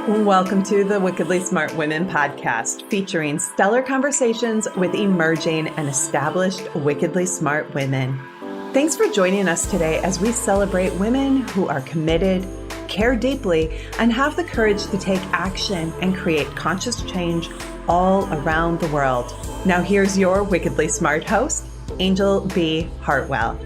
Welcome to the Wickedly Smart Women podcast, featuring stellar conversations with emerging and established wickedly smart women. Thanks for joining us today as we celebrate women who are committed, care deeply, and have the courage to take action and create conscious change all around the world. Now here's your wickedly smart host, Anjel B. Hartwell.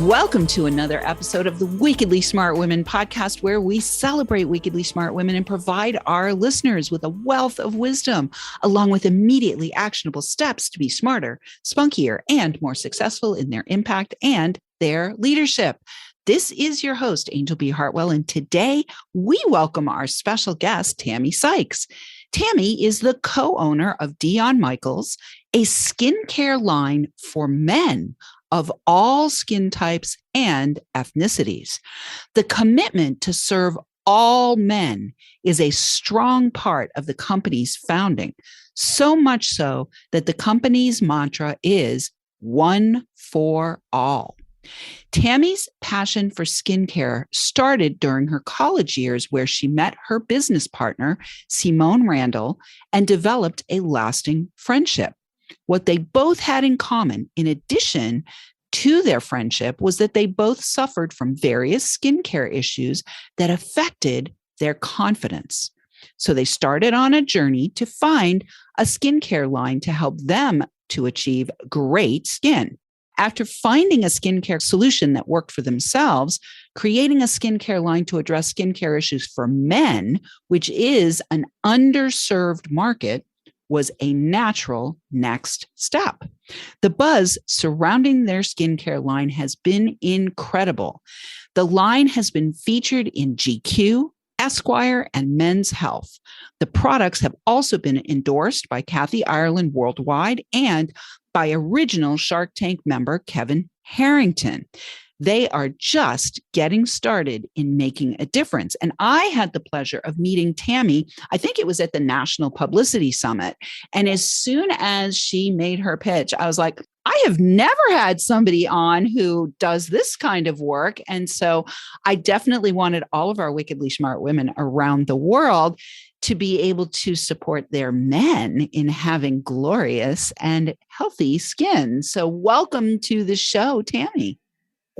Welcome to another episode of the Wickedly Smart Women podcast, where we celebrate wickedly smart women and provide our listeners with a wealth of wisdom, along with immediately actionable steps to be smarter, spunkier, and more successful in their impact and their leadership. This is your host, Anjel B. Hartwell, and today we welcome our special guest, Tammie Sykes. Tammie is the co-owner of Dion Michaels, a skincare line for men of all skin types and ethnicities. The commitment to serve all men is a strong part of the company's founding, so much so that the company's mantra is one for all. Tammie's passion for skincare started during her college years, where she met her business partner, Simone Randle, and developed a lasting friendship. What they both had in common, in addition to their friendship, was that they both suffered from various skincare issues that affected their confidence. So they started on a journey to find a skincare line to help them to achieve great skin. After finding a skincare solution that worked for themselves, creating a skincare line to address skincare issues for men, which is an underserved market, was a natural next step. The buzz surrounding their skincare line has been incredible. The line has been featured in GQ, Esquire, and Men's Health. The products have also been endorsed by Kathy Ireland Worldwide and by original Shark Tank member Kevin Harrington. They are just getting started in making a difference. And I had the pleasure of meeting Tammie, I think it was at the National Publicity Summit. And as soon as she made her pitch, I was like, I have never had somebody on who does this kind of work. And so I definitely wanted all of our wickedly smart women around the world to be able to support their men in having glorious and healthy skin. So welcome to the show, Tammie.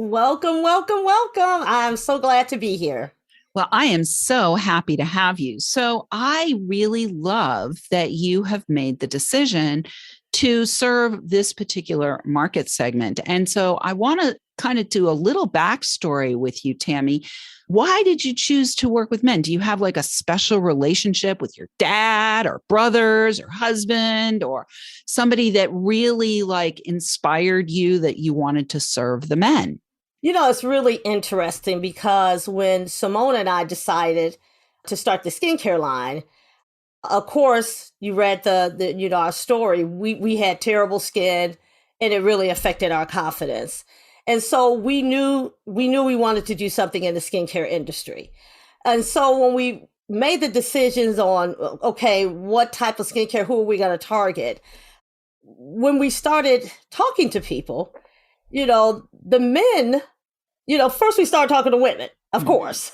Welcome, welcome, welcome. I'm so glad to be here. Well, I am so happy to have you. So I really love that you have made the decision to serve this particular market segment. And so I want to kind of do a little backstory with you, Tammie. Why did you choose to work with men? Do you have like a special relationship with your dad or brothers or husband or somebody that really like inspired you that you wanted to serve the men? You know, it's really interesting because when Simone and I decided to start the skincare line, of course, you read our story. We had terrible skin and it really affected our confidence. And so we knew we wanted to do something in the skincare industry. And so when we made the decisions on, okay, what type of skincare, who are we going to target? When we started talking to people, the men, first we started talking to women, of course.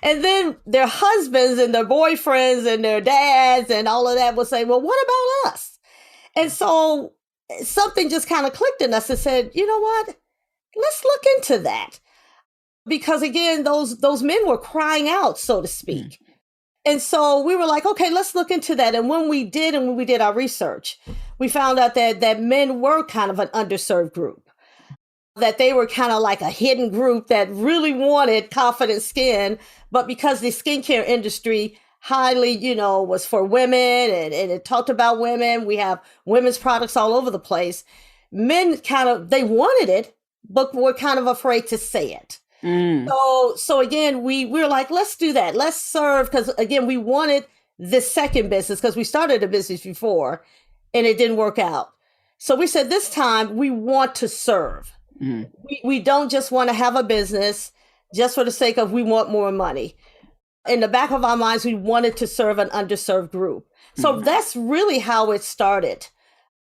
And then their husbands and their boyfriends and their dads and all of that would say, well, what about us? And so something just kind of clicked in us and said, you know what? Let's look into that. Because again, those men were crying out, so to speak. And so we were like, okay, let's look into that. And when we did our research, we found out that men were kind of an underserved group, that they were kind of like a hidden group that really wanted confident skin. But because the skincare industry highly, was for women and it talked about women, we have women's products all over the place. Men they wanted it, but were kind of afraid to say it. So again, we were like, let's do that. Let's serve. Because again, we wanted this second business because we started a business before and it didn't work out. So we said this time we want to serve. We don't just want to have a business just for the sake of we want more money. In the back of our minds, we wanted to serve an underserved group. So that's really how it started.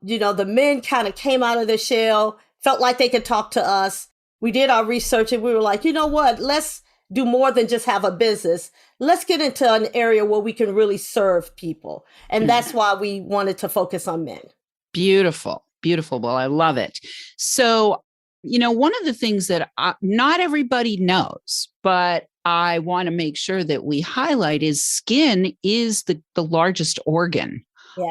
The men kind of came out of their shell, felt like they could talk to us. we did our research and we were like, you know what, let's do more than just have a business. Let's get into an area where we can really serve people. And that's why we wanted to focus on men. Beautiful. Beautiful. Well, I love it. So, one of the things that not everybody knows, but I want to make sure that we highlight is skin is the largest organ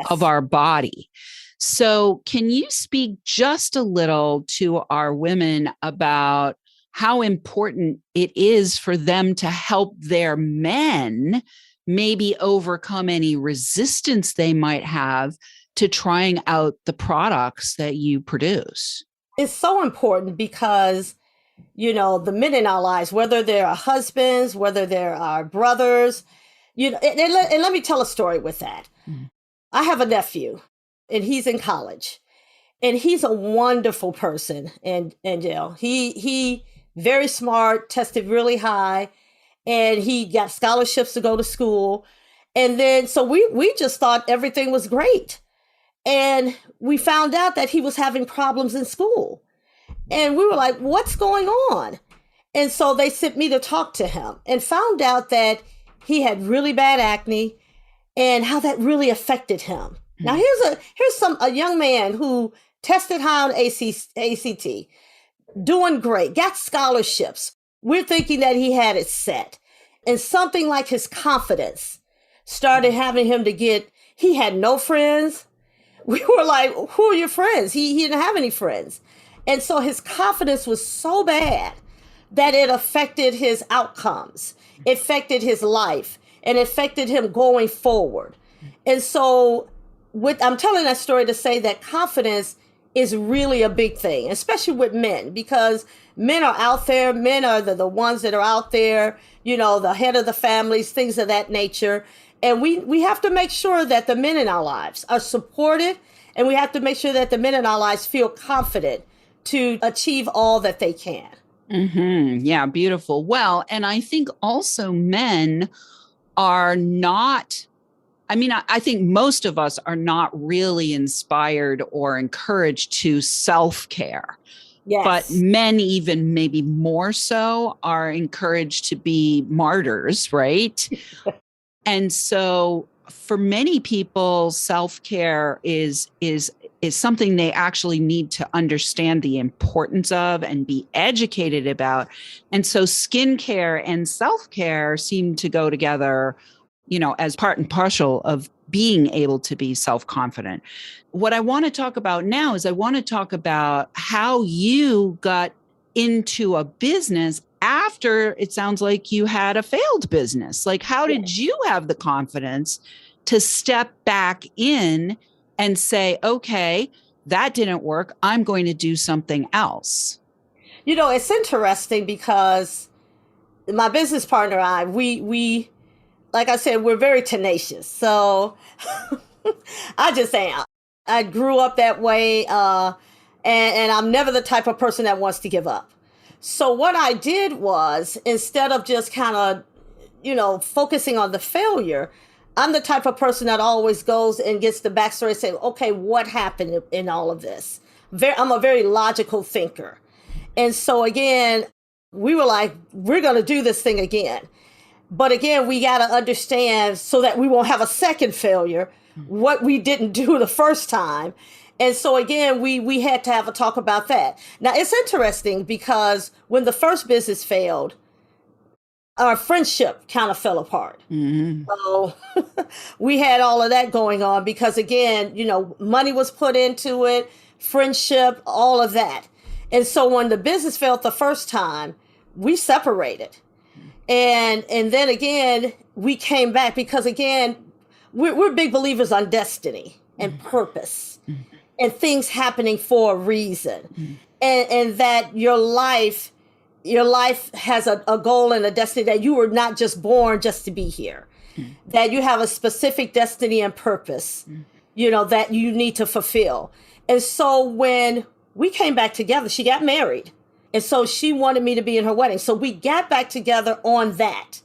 of our body. So can you speak just a little to our women about how important it is for them to help their men maybe overcome any resistance they might have to trying out the products that you produce? It's so important because, the men in our lives, whether they're our husbands, whether they're our brothers, and let me tell a story with that. Mm. I have a nephew and he's in college and he's a wonderful person. And Anjel, he very smart, tested really high, and he got scholarships to go to school. And then, so we just thought everything was great. And we found out that he was having problems in school. And we were like, what's going on? And so they sent me to talk to him and found out that he had really bad acne and how that really affected him. Mm-hmm. Now, here's a young man who tested high on ACT, doing great, got scholarships. We're thinking that he had it set. And something like his confidence started having him he had no friends. We were like, who are your friends? He didn't have any friends. And so his confidence was so bad that it affected his outcomes, it affected his life, and it affected him going forward. And so I'm telling that story to say that confidence is really a big thing, especially with men, because men are out there. Men are the ones that are out there, the head of the families, things of that nature. And we have to make sure that the men in our lives are supported, and we have to make sure that the men in our lives feel confident to achieve all that they can. Mm-hmm. Yeah, beautiful. Well, and I think also men are not, I think most of us are not really inspired or encouraged to self-care. Yes. But men, even maybe more so, are encouraged to be martyrs, right? And so for many people, self-care is something they actually need to understand the importance of and be educated about. And so skincare and self-care seem to go together, as part and parcel of being able to be self-confident. What I want to talk about now is I want to talk about how you got into a business after it sounds like you had a failed business. Like, how did you have the confidence to step back in and say, okay, that didn't work, I'm going to do something else? It's interesting because my business partner and I, we like I said, we're very tenacious. So I just am. I grew up that way, and I'm never the type of person that wants to give up. So what I did was, instead of just kind of, focusing on the failure, I'm the type of person that always goes and gets the backstory and say, okay, what happened in all of this? I'm a very logical thinker. And so again, we were like, we're going to do this thing again. But again, we got to understand, so that we won't have a second failure, what we didn't do the first time. And so again, we had to have a talk about that. Now, it's interesting because when the first business failed, our friendship kind of fell apart. Mm-hmm. So we had all of that going on because, again, money was put into it, friendship, all of that. And so when the business failed the first time, we separated. And then again, we came back because, again, we're big believers on destiny and purpose and things happening for a reason. And that your life has a goal and a destiny, that you were not just born just to be here, that you have a specific destiny and purpose, that you need to fulfill. And so when we came back together, she got married. And so she wanted me to be in her wedding. So we got back together on that.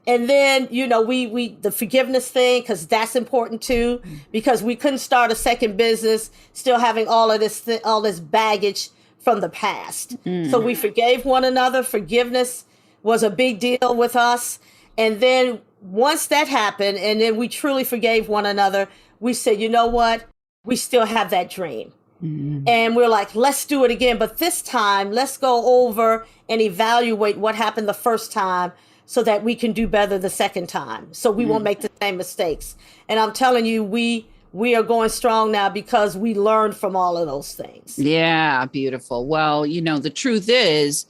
And then, we the forgiveness thing, because that's important too, because we couldn't start a second business still having all this baggage from the past. So we forgave one another. Forgiveness was a big deal with us. And then once that happened, and then we truly forgave one another, we said, you know what? We still have that dream. And we're like, let's do it again. But this time, let's go over and evaluate what happened the first time so that we can do better the second time. So we won't make the same mistakes. And I'm telling you, we are going strong now because we learned from all of those things. Yeah, beautiful. Well, the truth is,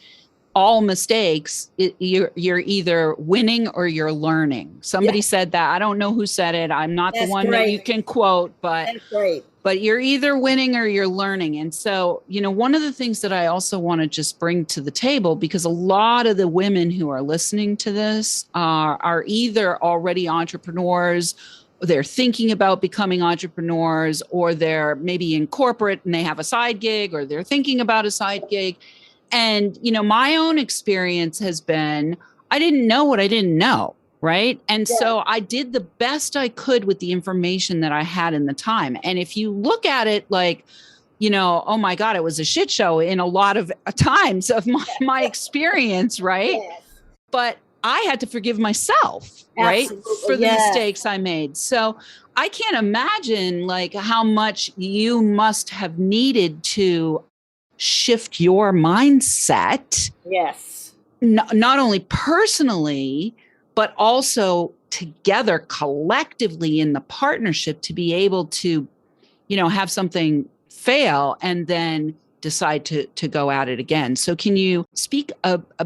all mistakes, you're either winning or you're learning. Somebody said that. I don't know who said it. I'm not the one that you can quote, but that's great. But you're either winning or you're learning. And so, one of the things that I also want to just bring to the table, because a lot of the women who are listening to this are either already entrepreneurs, they're thinking about becoming entrepreneurs, or they're maybe in corporate and they have a side gig, or they're thinking about a side gig. And, my own experience has been, I didn't know what I didn't know. Right. And so I did the best I could with the information that I had in the time. And if you look at it like, oh my God, it was a shit show in a lot of times of my experience. Right. Yes. But I had to forgive myself, right, for the mistakes I made. So I can't imagine like how much you must have needed to shift your mindset. Yes. Not only personally, but also together collectively in the partnership to be able to, have something fail and then decide to go at it again. So can you speak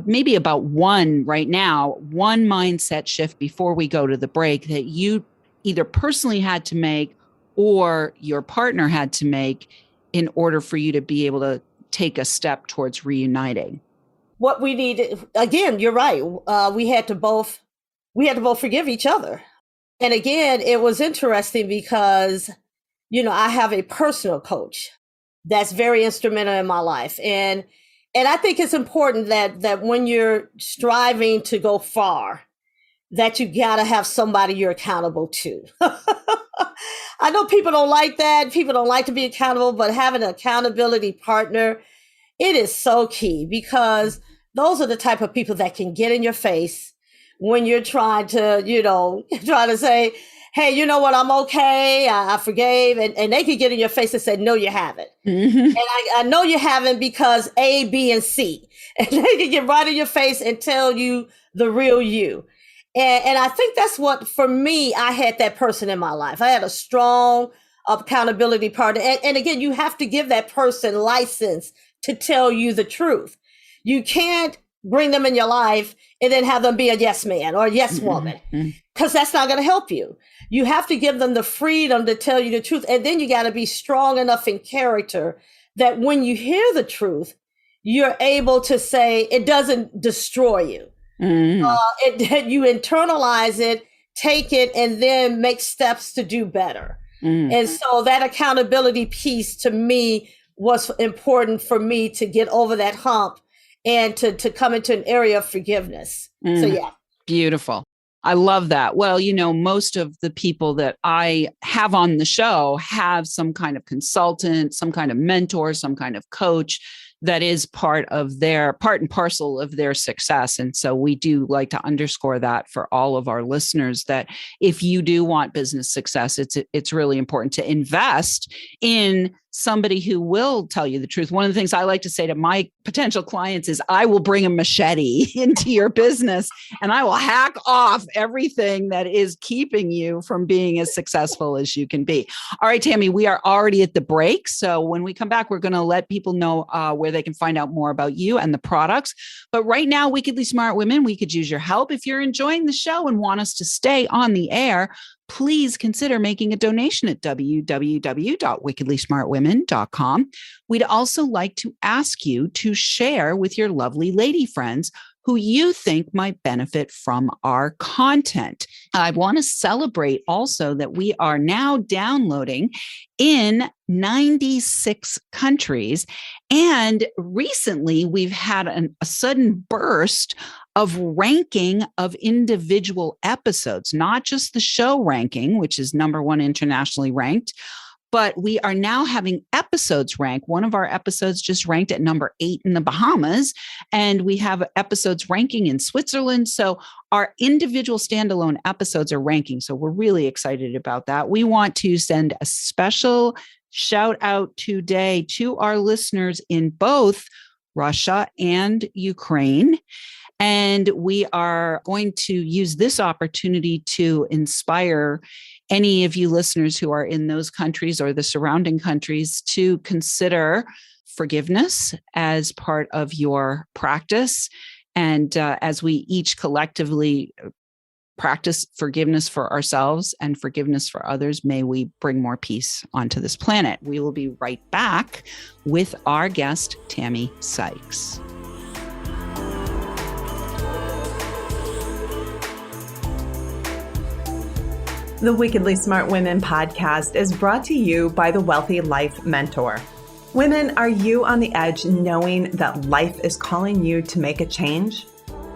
maybe about one mindset shift before we go to the break that you either personally had to make or your partner had to make in order for you to be able to take a step towards reuniting? What we needed, again, you're right. We had to both forgive each other. And again, it was interesting because, I have a personal coach that's very instrumental in my life. And I think it's important that when you're striving to go far, that you got to have somebody you're accountable to. I know people don't like that. People don't like to be accountable, but having an accountability partner, it is so key, because those are the type of people that can get in your face when you're trying to say, hey, you know what, I'm okay, I forgave. And they could get in your face and say, no, you haven't. Mm-hmm. And I know you haven't because A, B, and C. And they can get right in your face and tell you the real you. And I think that's what, for me, I had that person in my life. I had a strong accountability partner. And again, you have to give that person license to tell you the truth. You can't bring them in your life and then have them be a yes man or a yes woman, because that's not going to help you. You have to give them the freedom to tell you the truth. And then you got to be strong enough in character that when you hear the truth, you're able to say it doesn't destroy you. You internalize it, take it, and then make steps to do better. And so that accountability piece to me was important for me to get over that hump and to come into an area of forgiveness. So, yeah. Beautiful. I love that. Well, most of the people that I have on the show have some kind of consultant, some kind of mentor, some kind of coach that is part and parcel of their success. And so we do like to underscore that for all of our listeners, that if you do want business success, it's really important to invest in somebody who will tell you the truth. One of the things I like to say to my potential clients is, I will bring a machete into your business and I will hack off everything that is keeping you from being as successful as you can be. All right, Tammie, we are already at the break. So when we come back, we're going to let people know where they can find out more about you and the products. But right now, Wickedly Smart Women, we could use your help. If you're enjoying the show and want us to stay on the air, please consider making a donation at www.wickedlysmartwomen.com. We'd also like to ask you to share with your lovely lady friends who you think might benefit from our content. I want to celebrate also that we are now downloading in 96 countries. And recently we've had a sudden burst of ranking of individual episodes, not just the show ranking, which is #1 internationally ranked, but we are now having episodes rank. One of our episodes just ranked at number 8 in the Bahamas, and we have episodes ranking in Switzerland. So our individual standalone episodes are ranking. So we're really excited about that. We want to send a special shout out today to our listeners in both Russia and Ukraine. And we are going to use this opportunity to inspire any of you listeners who are in those countries or the surrounding countries to consider forgiveness as part of your practice. And as we each collectively practice forgiveness for ourselves and forgiveness for others, may we bring more peace onto this planet. We will be right back with our guest, Tammie Sykes. The Wickedly Smart Women podcast is brought to you by the Wealthy Life Mentor. Women, are you on the edge knowing that life is calling you to make a change?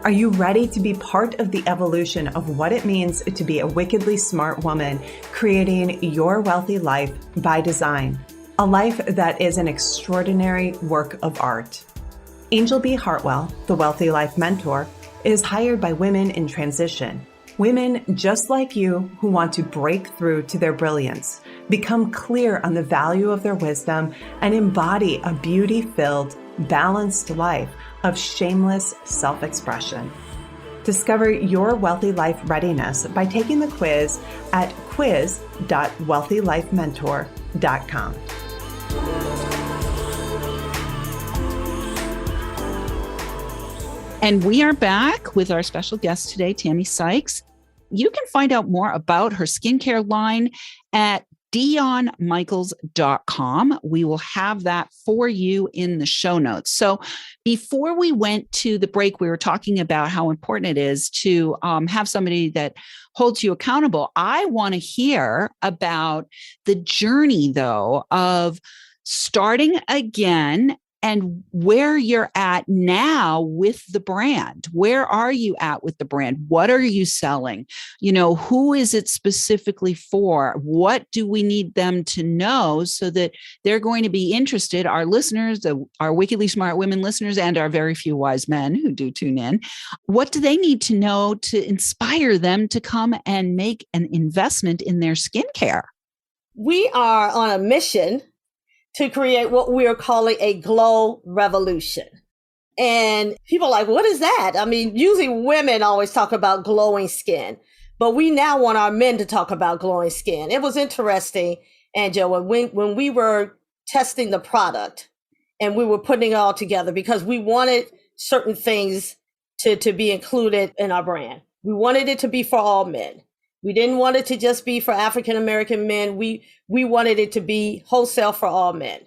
Are you ready to be part of the evolution of what it means to be a wickedly smart woman, creating your wealthy life by design? A life that is an extraordinary work of art. Anjel B. Hartwell, the Wealthy Life Mentor, is hired by women in transition. Women just like you who want to break through to their brilliance, become clear on the value of their wisdom, and embody a beauty-filled, balanced life of shameless self-expression. Discover your wealthy life readiness by taking the quiz at quiz.wealthylifementor.com. And we are back with our special guest today, Tammie Sykes. You can find out more about her skincare line at DionMichaels.com. We will have that for you in the show notes. So before we went to the break, we were talking about how important it is to have somebody that holds you accountable. I want to hear about the journey, though, of starting again and where you're at now with the brand. Where are you at with the brand? What are you selling? You know, who is it specifically for? What do we need them to know so that they're going to be interested? Our listeners, our Wickedly Smart Women listeners, and our very few wise men who do tune in. What do they need to know to inspire them to come and make an investment in their skincare? We are on a mission to create what we are calling a glow revolution. And people are like, what is that? I mean, usually women always talk about glowing skin, but we now want our men to talk about glowing skin. It was interesting, Anjel, when we were testing the product and we were putting it all together because we wanted certain things to be included in our brand. We wanted it to be for all men. We didn't want it to just be for African-American men. We wanted it to be wholesale for all men.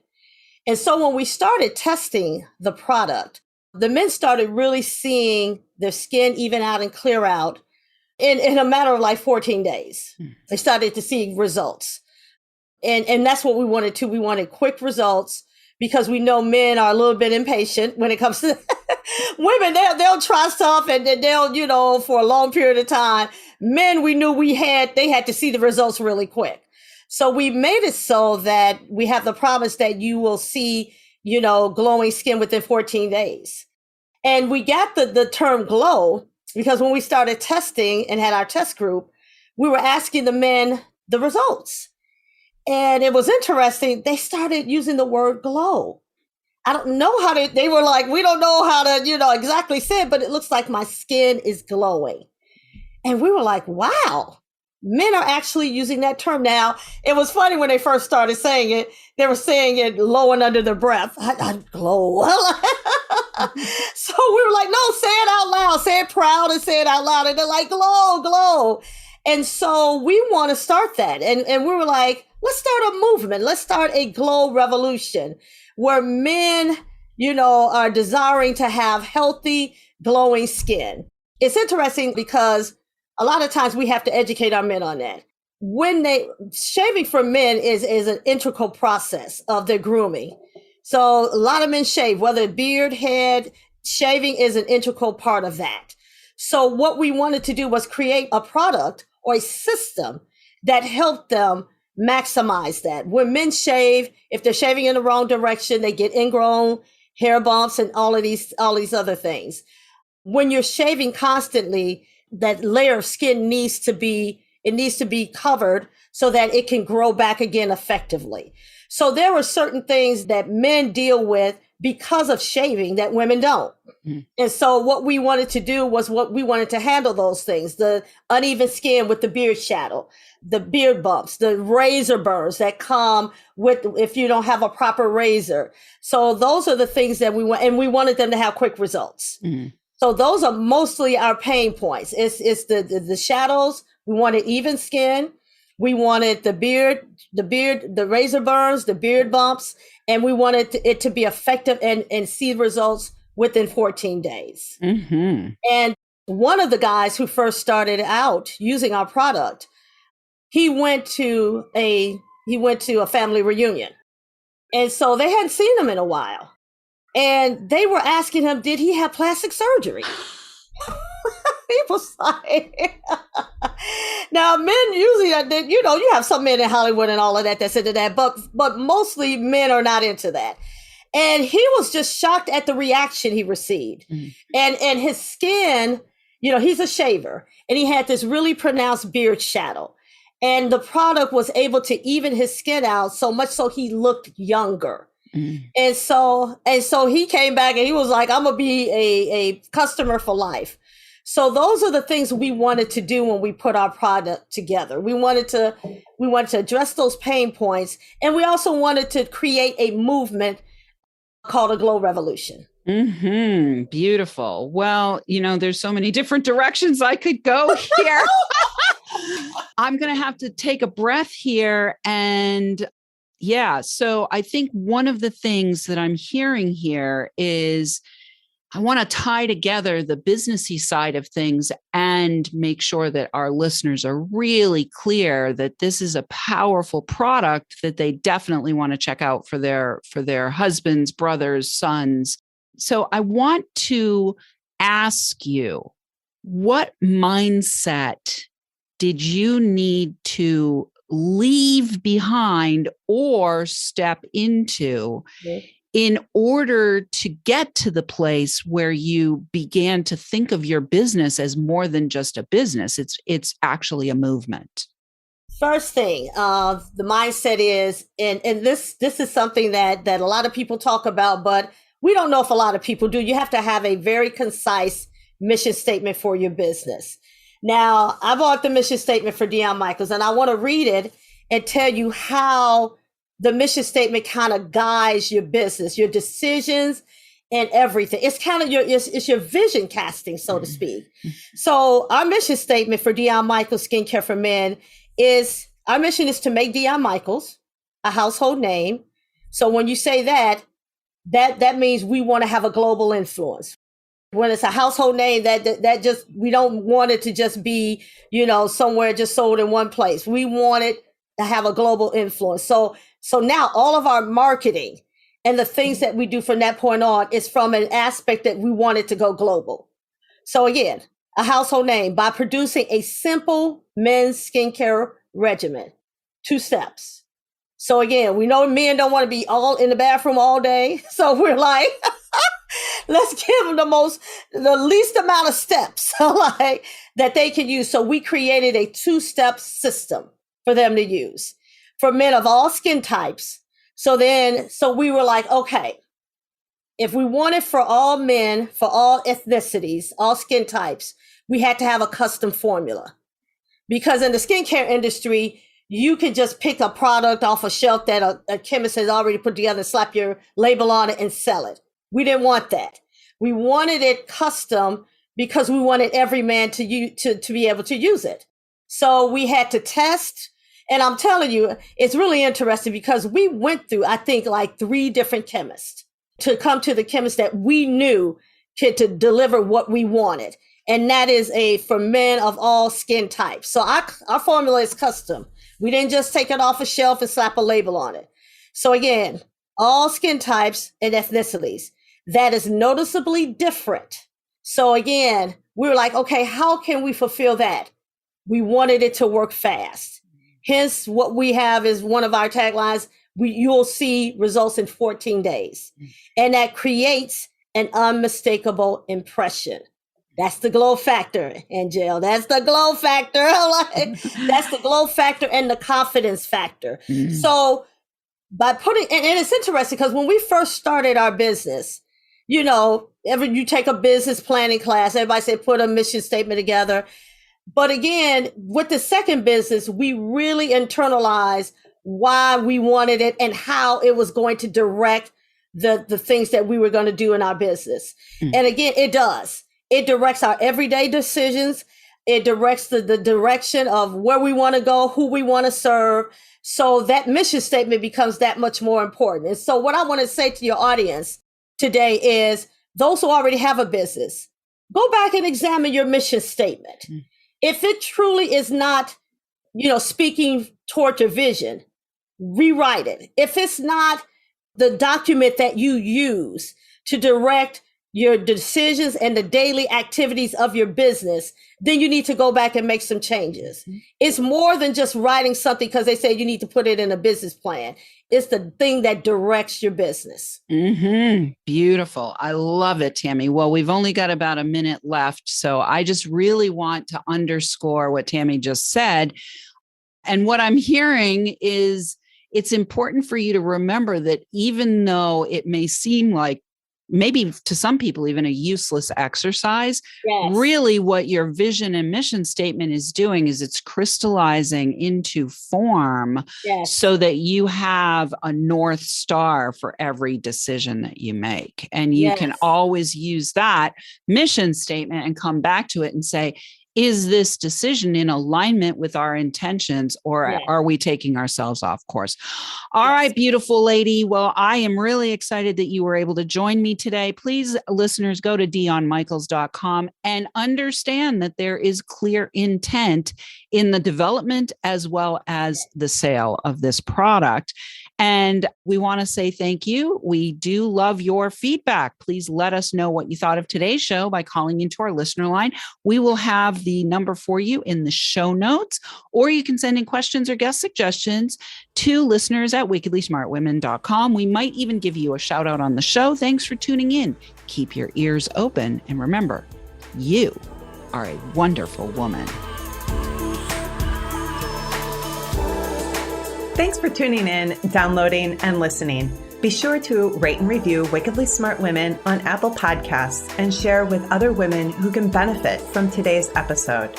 And so when we started testing the product, the men started really seeing their skin even out and clear out in a matter of like 14 days. They started to see results. And that's what we wanted too. We wanted quick results because we know men are a little bit impatient when it comes to women. They'll try stuff and they'll, for a long period of time. Men, we knew they had to see the results really quick. So we made it so that we have the promise that you will see, glowing skin within 14 days. And we got the term glow because when we started testing and had our test group, we were asking the men the results. And it was interesting. They started using the word glow. I don't know how they were like, we don't know how to, exactly say it, but it looks like my skin is glowing. And we were like, wow, men are actually using that term now. It was funny when they first started saying it. They were saying it low and under their breath. I glow. So we were like, no, say it out loud. Say it proud and say it out loud. And they're like, glow, glow. And so we want to start that. And we were like, let's start a movement. Let's start a glow revolution where men, are desiring to have healthy, glowing skin. It's interesting because a lot of times we have to educate our men on that. Shaving for men is an integral process of their grooming. So a lot of men shave, whether beard, head, shaving is an integral part of that. So what we wanted to do was create a product or a system that helped them maximize that. When men shave, if they're shaving in the wrong direction, they get ingrown hair bumps and all these other things. When you're shaving constantly, that layer of skin needs to be covered so that it can grow back again effectively. So there were certain things that men deal with because of shaving that women don't. And so what we wanted to do was we wanted to handle those things, the uneven skin with the beard shadow, the beard bumps, the razor burns that come with if you don't have a proper razor. So those are the things that we want, and we wanted them to have quick results. So those are mostly our pain points. It's the shadows. We wanted even skin. We wanted the razor burns, the beard bumps, and we wanted it to be effective and see results within 14 days. And one of the guys who first started out using our product, he went to a family reunion. And so they hadn't seen him in a while. And they were asking him, did he have plastic surgery? He was like, now men usually, you have some men in Hollywood and all of that that's into that, but mostly men are not into that. And he was just shocked at the reaction he received. And his skin, he's a shaver, and he had this really pronounced beard shadow. And the product was able to even his skin out so much so he looked younger. And so he came back and he was like, I'm going to be a customer for life. So those are the things we wanted to do when we put our product together. We wanted to address those pain points. And we also wanted to create a movement called a Glow Revolution. Beautiful. Well, there's so many different directions I could go here. I'm going to have to take a breath here. And so I think one of the things that I'm hearing here is I want to tie together the businessy side of things and make sure that our listeners are really clear that this is a powerful product that they definitely want to check out for their husbands, brothers, sons. So I want to ask you, what mindset did you need to leave behind or step into in order to get to the place where you began to think of your business as more than just a business? It's actually a movement. First thing, the mindset is, and this is something that a lot of people talk about, but we don't know if a lot of people do. You have to have a very concise mission statement for your business. Now, I bought the mission statement for Dion Michaels, and I want to read it and tell you how the mission statement kind of guides your business, your decisions, and everything. It's kind of it's your vision casting, so to speak. So our mission statement for Dion Michaels Skincare for Men is, our mission is to make Dion Michaels a household name. So when you say that means we want to have a global influence. When it's a household name, that just, we don't want it to just be, somewhere just sold in one place. We want it to have a global influence. So now all of our marketing and the things that we do from that point on is from an aspect that we want it to go global. So again, a household name by producing a simple men's skincare regimen, 2 steps. So again, we know men don't want to be all in the bathroom all day. So we're like, let's give them the least amount of steps like that they can use. So we created a 2-step system for them to use for men of all skin types. So we were like, okay, if we wanted for all men, for all ethnicities, all skin types, we had to have a custom formula. Because in the skincare industry, you could just pick a product off a shelf that a chemist has already put together, slap your label on it and sell it. We didn't want that. We wanted it custom because we wanted every man to be able to use it. So we had to test. And I'm telling you, it's really interesting because we went through, I think, like 3 different chemists to come to the chemist that we knew to deliver what we wanted. And that is for men of all skin types. So our formula is custom. We didn't just take it off a shelf and slap a label on it. So again, all skin types and ethnicities. That is noticeably different. So again, we were like, okay, how can we fulfill that? We wanted it to work fast. Hence, what we have is one of our taglines, you'll see results in 14 days. And that creates an unmistakable impression. That's the glow factor, Anjel. That's the glow factor. That's the glow factor and the confidence factor. So by putting, and it's interesting because when we first started our business, you take a business planning class, everybody said, put a mission statement together. But again, with the second business, we really internalized why we wanted it and how it was going to direct the things that we were going to do in our business. And again, it does. It directs our everyday decisions. It directs the direction of where we want to go, who we want to serve. So that mission statement becomes that much more important. And so what I want to say to your audience today is those who already have a business, go back and examine your mission statement. If it truly is not, speaking toward your vision, rewrite it. If it's not the document that you use to direct your decisions and the daily activities of your business, then you need to go back and make some changes. It's more than just writing something because they say you need to put it in a business plan. It's the thing that directs your business. Beautiful. I love it, Tammie. Well, we've only got about a minute left. So I just really want to underscore what Tammie just said. And what I'm hearing is it's important for you to remember that even though it may seem like maybe to some people, even a useless exercise, really what your vision and mission statement is doing is it's crystallizing into form so that you have a North Star for every decision that you make. And you can always use that mission statement and come back to it and say, is this decision in alignment with our intentions, or are we taking ourselves off course? All right, beautiful lady. Well, I am really excited that you were able to join me today. Please, listeners, go to dionmichaels.com and understand that there is clear intent in the development as well as the sale of this product. And we want to say thank you. We do love your feedback. Please let us know what you thought of today's show by calling into our listener line. We will have the number for you in the show notes, or you can send in questions or guest suggestions to listeners at wickedlysmartwomen.com. We might even give you a shout out on the show. Thanks for tuning in. Keep your ears open. And remember, you are a wonderful woman. Thanks for tuning in, downloading, and listening. Be sure to rate and review Wickedly Smart Women on Apple Podcasts and share with other women who can benefit from today's episode.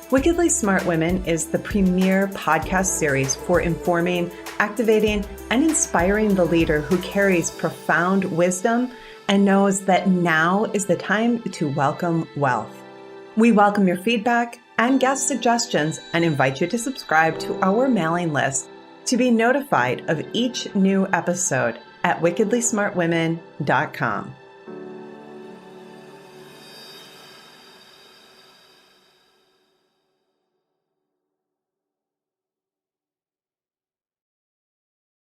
Wickedly Smart Women is the premier podcast series for informing, activating, and inspiring the leader who carries profound wisdom and knows that now is the time to welcome wealth. We welcome your feedback and guest suggestions and invite you to subscribe to our mailing list to be notified of each new episode at wickedlysmartwomen.com.